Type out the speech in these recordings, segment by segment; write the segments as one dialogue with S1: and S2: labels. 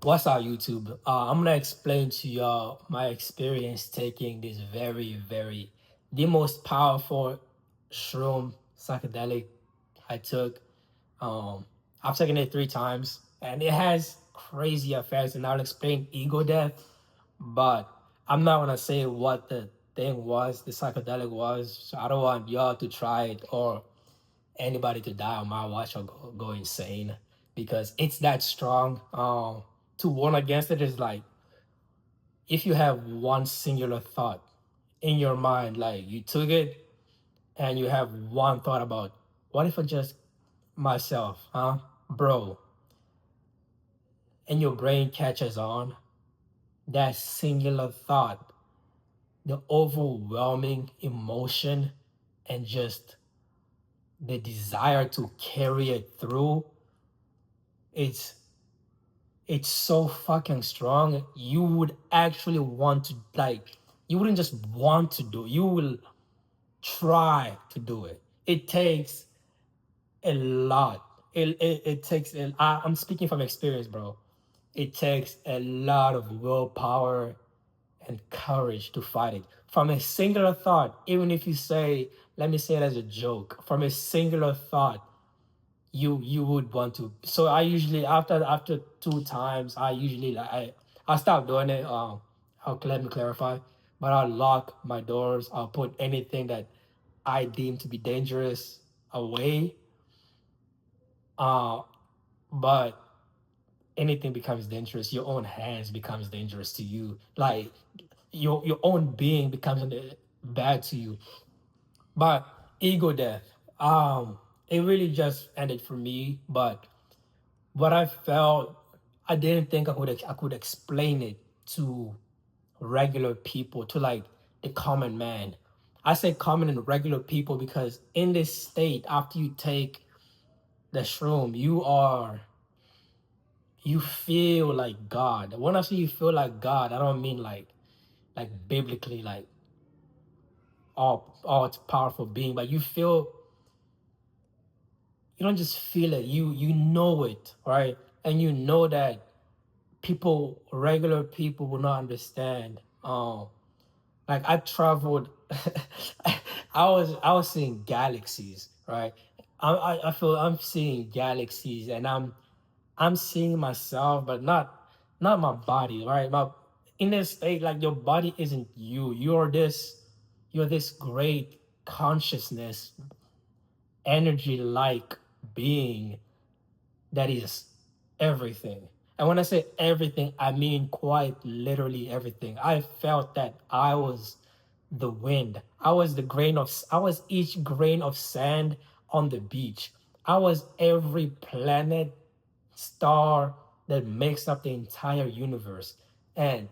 S1: What's up, YouTube? I'm gonna explain to y'all my experience taking this the most powerful shroom psychedelic I took. Um, I've taken it 3 times, and it has crazy effects. And I'll explain ego death, but I'm not gonna say what the thing was, the psychedelic was. So I don't want y'all to try it or anybody to die on my watch or go insane because it's that strong. To warn against it is like if you have one singular thought in your mind, like you took it and you have one thought about what if I just myself, huh, bro, and your brain catches on that singular thought, the overwhelming emotion, and just the desire to carry it through. It's it's so fucking strong. You would actually want to like you wouldn't just want to do it. You will try to do it. It takes a lot. It takes I'm speaking from experience, bro. It takes a lot of willpower and courage to fight it. From a singular thought, even if you say, let me say it as a joke, from a singular thought, you would want to. So I usually after 2 times I usually like I stop doing it. Let me clarify, but I'll lock my doors. I'll put anything that I deem to be dangerous away. uh but anything becomes dangerous, your own hands becomes dangerous to you, like your own being becomes bad to you. But ego death, it really just ended for me. But what I felt, I didn't think I could explain it to regular people, to like the common man. I say common and regular people because in this state, after you take the shroom, you feel like God. When I say you feel like God, I don't mean like biblically like all powerful being, but you don't just feel it, you know it, right? And you know that regular people will not understand. Like I traveled, I was seeing galaxies, right? I feel I'm seeing galaxies, and I'm seeing myself, but not my body, right? My in this state, like your body isn't you. You're this great consciousness, energy like being that is everything. And when I say everything, I mean quite literally everything. I felt that I was the wind. I was each grain of sand on the beach. I was every planet, star that makes up the entire universe. And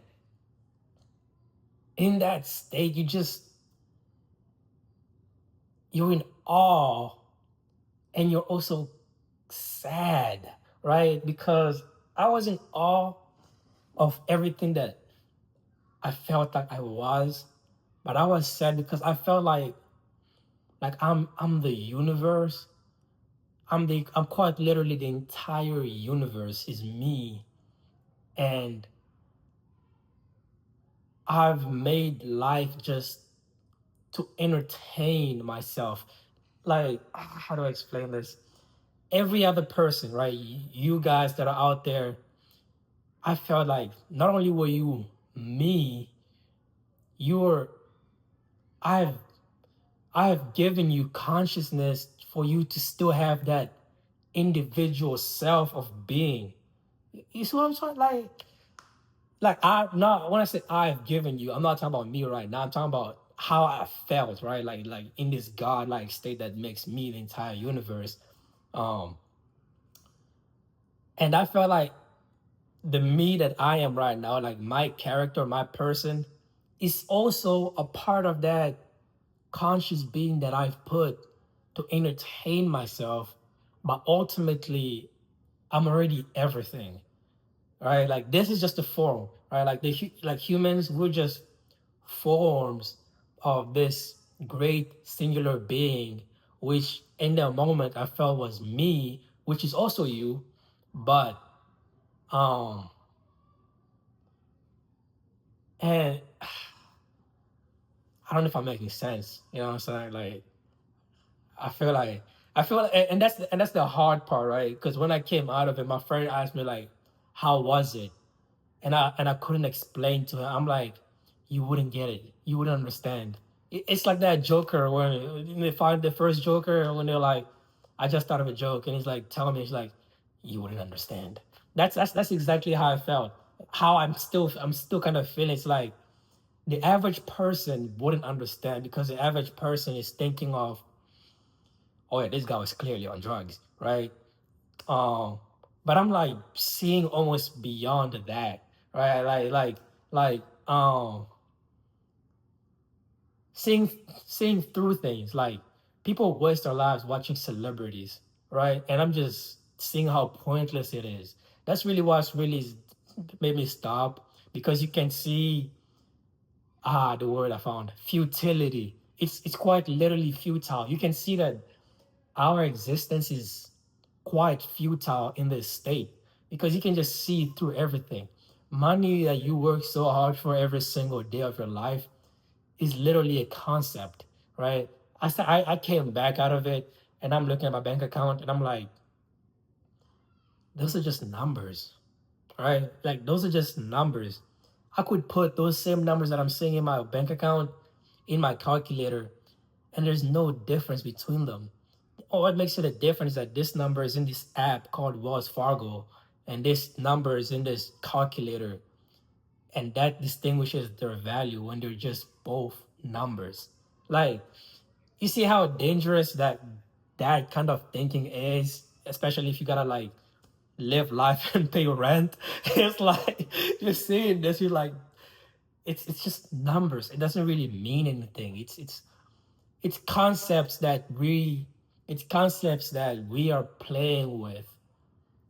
S1: in that state, you're in awe, and you're also sad, right? Because I was in awe of everything that I felt like I was, but I was sad because I felt like I'm the universe. I'm quite literally the entire universe is me, and I've made life just to entertain myself. Like, how do I explain this? Every other person, right? You guys that are out there, I felt like not only were you me, you're I've I've given you consciousness for you to still have that individual self of being. You see what I'm saying? Like I not when I say I've given you, I'm not talking about me right now. I'm talking about how I felt, right? Like in this God-like state that makes me the entire universe. Um, and I felt like the me that I am right now, like my character, my person, is also a part of that conscious being that I've put to entertain myself. But ultimately, I'm already everything, right? Like this is just a form, right? Like humans, we're just forms of this great singular being, which in the moment I felt was me, which is also you. But um And I don't know if I'm making sense. You know what I'm saying? Like I feel like and that's the hard part, right? Because when I came out of it, my friend asked me like, "How was it?" And I couldn't explain to him. I'm like, "You wouldn't get it. You wouldn't understand." It's like that Joker when they find the first Joker when they're like, "I just thought of a joke," and he's like, telling me, he's like, "You wouldn't understand." That's exactly how I felt. How I'm still kind of feeling. It's like the average person wouldn't understand because the average person is thinking of, oh yeah, this guy was clearly on drugs, right? Um, but I'm like seeing almost beyond that, right? Like seeing seeing through things. Like people waste their lives watching celebrities, right? And I'm just seeing how pointless it is. That's really what's really made me stop because you can see the word I found, futility. It's quite literally futile. You can see that our existence is quite futile in this state because you can just see through everything. Money that you work so hard for every single day of your life is literally a concept, right? I came back out of it and I'm looking at my bank account and I'm like, those are just numbers, right? Like those are just numbers. I could put those same numbers that I'm seeing in my bank account in my calculator, and there's no difference between them. Oh, what makes it a difference is that this number is in this app called Wells Fargo, and this number is in this calculator, and that distinguishes their value when they're just both numbers. Like, you see how dangerous that kind of thinking is, especially if you gotta like live life and pay rent. It's like you're seeing this, you're like, it's just numbers. It doesn't really mean anything. It's concepts that we it's concepts that we are playing with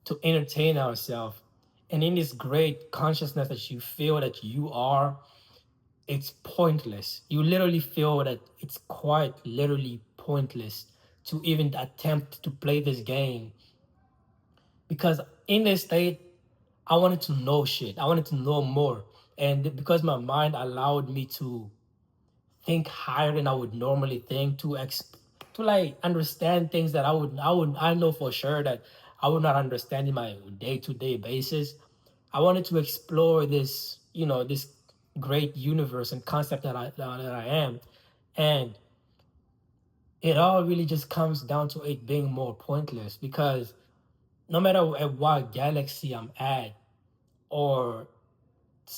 S1: to entertain ourselves. And in this great consciousness that you feel that you are, it's pointless. You literally feel that it's quite literally pointless to even attempt to play this game. Because in this state, I wanted to know shit. I wanted to know more. And because my mind allowed me to think higher than I would normally think to like understand things that I know for sure that I would not understand in my day-to-day basis. I wanted to explore this, this great universe and concept that I am. And it all really just comes down to it being more pointless because no matter at what galaxy I'm at or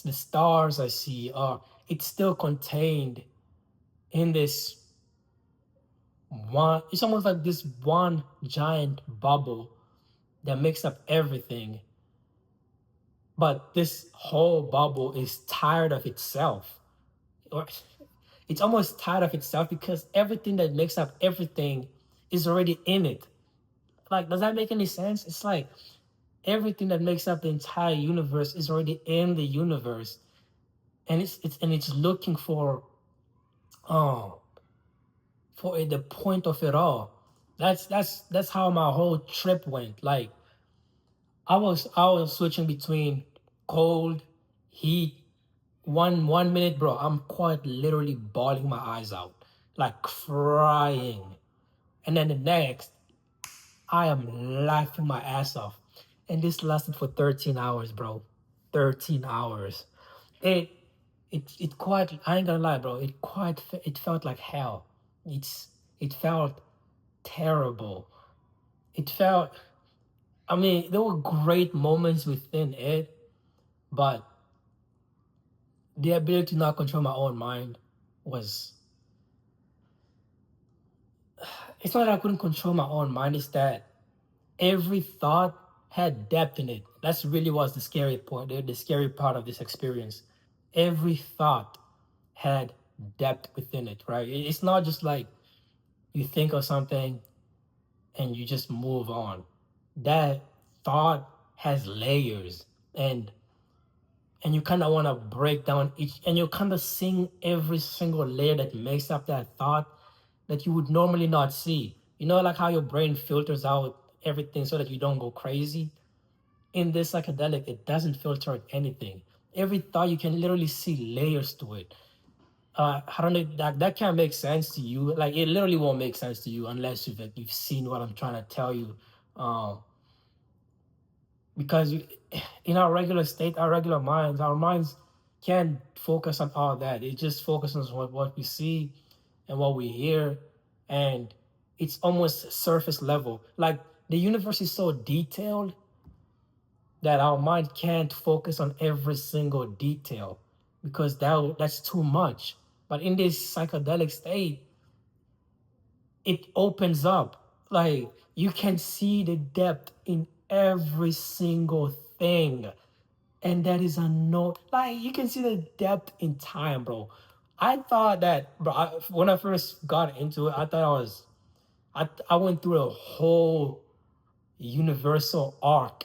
S1: the stars I see, or it's still contained in this one. It's almost like this one giant bubble that makes up everything, but this whole bubble is tired of itself, or it's almost tired of itself because everything that makes up everything is already in it. Like, does that make any sense? It's like everything that makes up the entire universe is already in the universe, and it's looking um for the point of it all. That's how my whole trip went. Like I was switching between cold, heat. One minute, bro, I'm quite literally bawling my eyes out, like crying, and then the next, I am laughing my ass off, and this lasted for 13 hours, bro. 13 hours. It it quite. I ain't gonna lie, bro. It felt like hell. It felt terrible. It felt. I mean, there were great moments within it, but the ability to not control my own mind was. It's not that I couldn't control my own mind. It's that every thought had depth in it. That's really was the scary point. The scary part of this experience. Every thought had depth within it. Right. It's not just like you think of something and you just move on. That thought has layers, and you kind of want to break down each, and you kind of sing every single layer that makes up that thought that you would normally not see. Like how your brain filters out everything so that you don't go crazy. In this psychedelic, it doesn't filter out anything. Every thought you can literally see layers to it. I don't know, that can't make sense to you. Like it literally won't make sense to you unless you've seen what I'm trying to tell you. Um, because in our regular state, our minds can't focus on all that. It just focuses on what we see and what we hear, and it's almost surface level. Like the universe is so detailed that our mind can't focus on every single detail because that's too much. But in this psychedelic state, it opens up. Like you can see the depth in every single thing. And that is a no, like you can see the depth in time, bro. I thought that, bro, when I first got into it, I thought I went through a whole universal arc,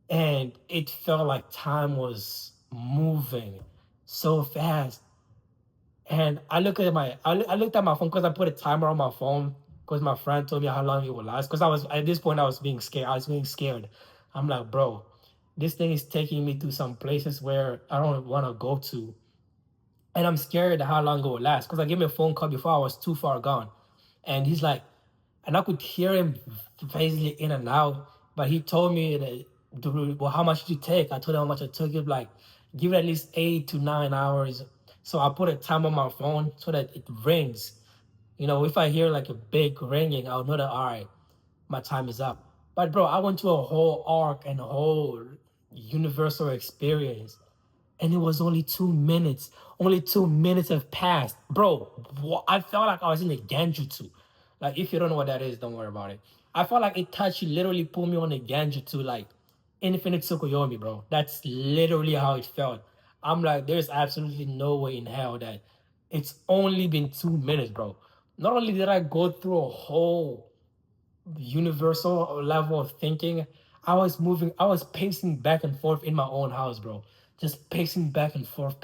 S1: and it felt like time was moving so fast. And I looked at my phone because I put a timer on my phone because my friend told me how long it would last. Because I was at this point I was being scared. I was being scared. I'm like, bro, this thing is taking me to some places where I don't want to go to, and I'm scared how long it will last. Because I gave him a phone call before I was too far gone, and he's like, and I could hear him phasing in and out. But he told me that, dude, well, how much did you take? I told him how much I took. It like, give it at least 8 to 9 hours. So I put a time on my phone so that it rings. You know, if I hear like a big ringing, I'll know that all right, my time is up. But bro, I went to a whole arc and a whole universal experience, and it was only 2 minutes. Only 2 minutes have passed, bro. I felt like I was in a genjutsu. Like if you don't know what that is, don't worry about it. I felt like Itachi literally put me on a genjutsu, like infinite Tsukuyomi, bro. That's literally how it felt. I'm like, there's absolutely no way in hell that it's only been 2 minutes, bro. Not only did I go through a whole universal level of thinking, I was pacing back and forth in my own house, bro. Just pacing back and forth,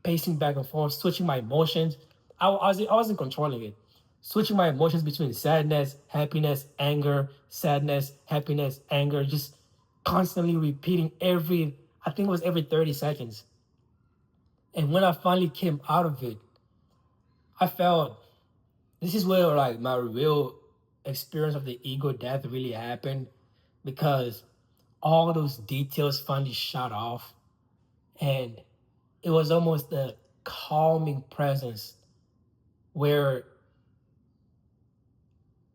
S1: pacing back and forth, switching my emotions. I wasn't controlling it. Switching my emotions between sadness, happiness, anger, sadness, happiness, anger, just constantly repeating I think it was every 30 seconds. And when I finally came out of it, I felt this is where like my real experience of the ego death really happened, because all those details finally shut off, and it was almost a calming presence where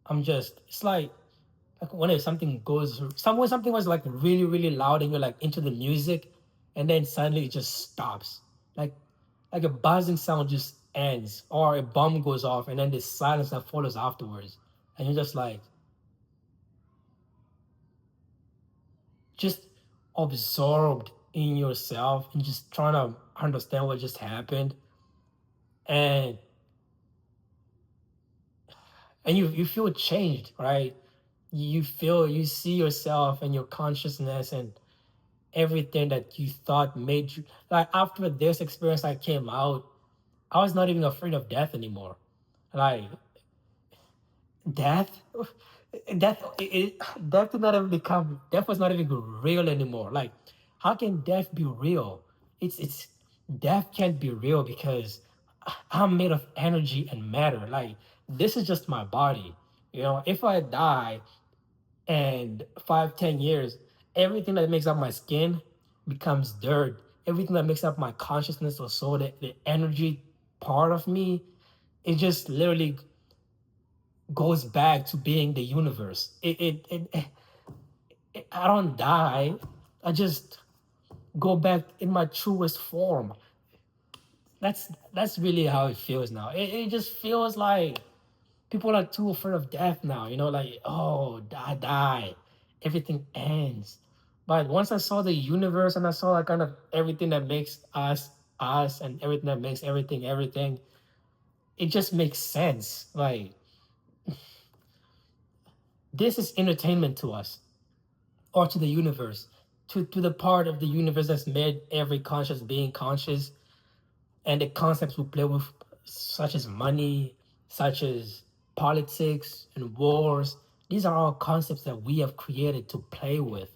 S1: it's like when something goes when something was like really really loud and you're like into the music, and then suddenly it just stops, like like a buzzing sound just ends, or a bomb goes off and then the silence that follows afterwards, and you're just absorbed in yourself and just trying to understand what just happened. and and you feel changed, right? You see yourself and your consciousness and everything that you thought made you, like after this experience I came out, I was not even afraid of death anymore. Like death death did not even become death was not even real anymore. Like how can death be real? It's Death can't be real because I'm made of energy and matter. Like this is just my body. You know, if I die and 5, 10 years, everything that makes up my skin becomes dirt. Everything that makes up my consciousness or soul, the energy part of me, it just literally goes back to being the universe. I don't die. I just go back in my truest form. That's really how it feels now. It just feels like people are too afraid of death now. You know, like oh, I die, everything ends. But once I saw the universe and I saw like kind of everything that makes us us and everything that makes everything everything, it just makes sense. Like this is entertainment to us or to the universe, to the part of the universe that's made every conscious being conscious, and the concepts we play with, such as money, such as politics and wars. These are all concepts that we have created to play with,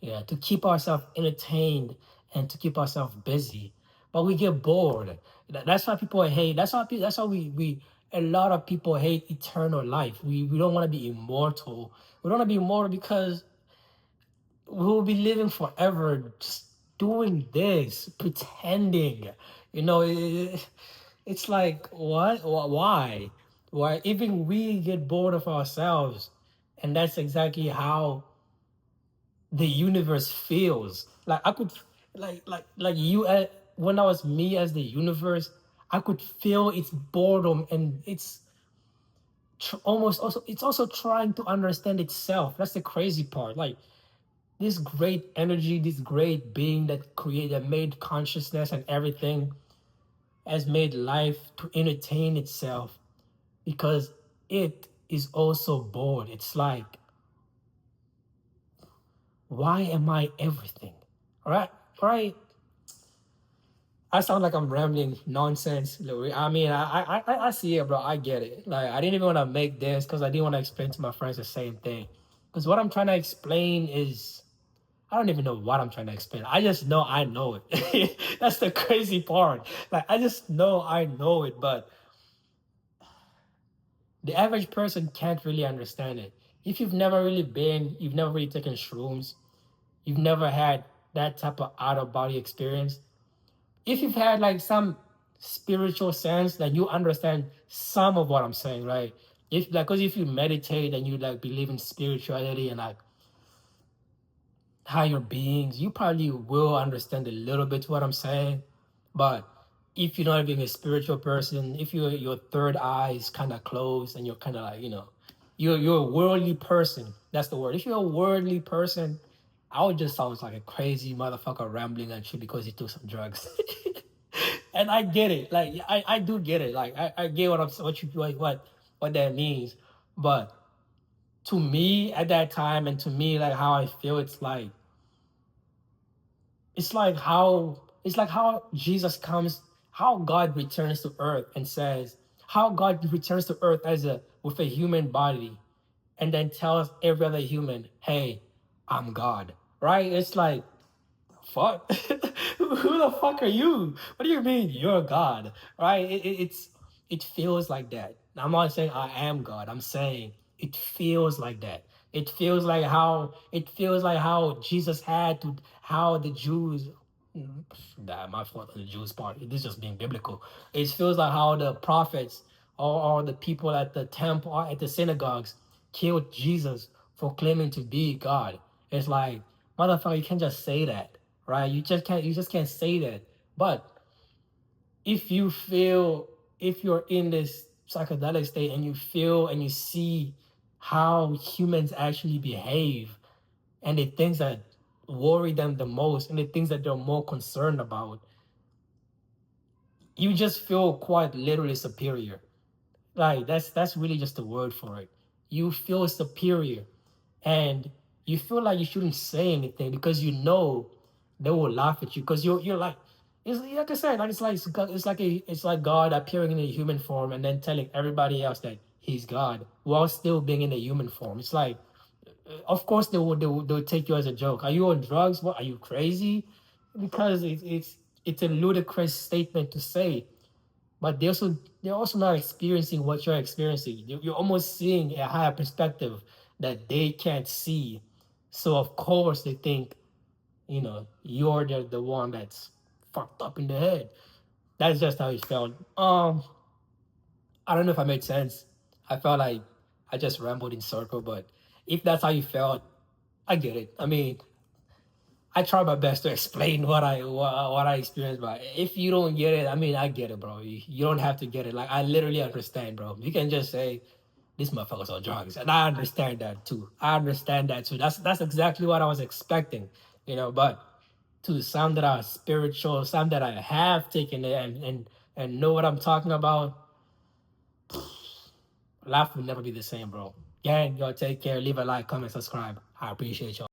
S1: yeah, to keep ourselves entertained and to keep ourselves busy. But we get bored. That's why people hate. That's why we a lot of people hate eternal life. We don't want to be immortal. We don't want to be immortal because we will be living forever just doing this, pretending. You know, it's like what? Why? Why? Even we get bored of ourselves, and that's exactly how the universe feels. Like I could, like you. When I was me as the universe, I could feel its boredom, and it's almost also it's also trying to understand itself. That's the crazy part. Like this great energy, this great being that created, that made consciousness and everything, has made life to entertain itself because it is also bored. It's like, why am I everything? All right, all right. I sound like I'm rambling nonsense, Louis. I mean, I see it, bro. I get it. Like, I didn't even want to make this because I didn't want to explain to my friends the same thing. Because what I'm trying to explain is, I don't even know what I'm trying to explain. I just know I know it. That's the crazy part. Like, I just know I know it, but the average person can't really understand it. If you've never really taken shrooms, you've never had that type of out of body experience, if you've had like some spiritual sense, then you understand some of what I'm saying, right? If like, cause if you meditate and you like believe in spirituality and like higher beings, you probably will understand a little bit what I'm saying. But if you're not being a spiritual person, if your third eye is kind of closed and you're kind of like, you're a worldly person. That's the word. If you're a worldly person, I would just sound like a crazy motherfucker rambling at you because you took some drugs. And I get it. Like I do get it. Like I get what you like what that means. But to me at that time and to me like how I feel, it's like how Jesus comes, how God returns to earth and says, how God returns to earth as a with a human body and then tells every other human, hey, I'm God. Right? It's like, fuck. Who the fuck are you? What do you mean you're God? Right? It feels like that. I'm not saying I am God. I'm saying it feels like that. It feels like how Jesus had to how the Jews that my fault on the Jews part. This is just being biblical. It feels like how the prophets or the people at the temple or at the synagogues killed Jesus for claiming to be God. It's like, motherfucker, you can't just say that, right? You just can't say that. But if you're in this psychedelic state and you feel and you see how humans actually behave and the things that worry them the most and the things that they're more concerned about, you just feel quite literally superior. Like that's really just the word for it. You feel superior, and you feel like you shouldn't say anything because you know they will laugh at you because you're like, it's like I said, like it's like God appearing in a human form and then telling everybody else that he's God while still being in a human form. It's like, of course they will take you as a joke. Are you on drugs? What, are you crazy? Because it's a ludicrous statement to say, but they're also not experiencing what you're experiencing. You're almost seeing a higher perspective that they can't see. So of course they think, you're the one that's fucked up in the head. That's just how it felt. I don't know if I made sense. I felt like I just rambled in circle, but if that's how you felt, I get it. I mean, I try my best to explain what I experienced, but if you don't get it, I mean, I get it, bro. You don't have to get it. Like I literally understand, bro. You can just say this motherfucker's on drugs, and I understand that too. I understand that too. That's exactly what I was expecting, But to some that are spiritual, some that I have taken it and know what I'm talking about, life will never be the same, bro. Gang, y'all take care. Leave a like, comment, subscribe. I appreciate y'all.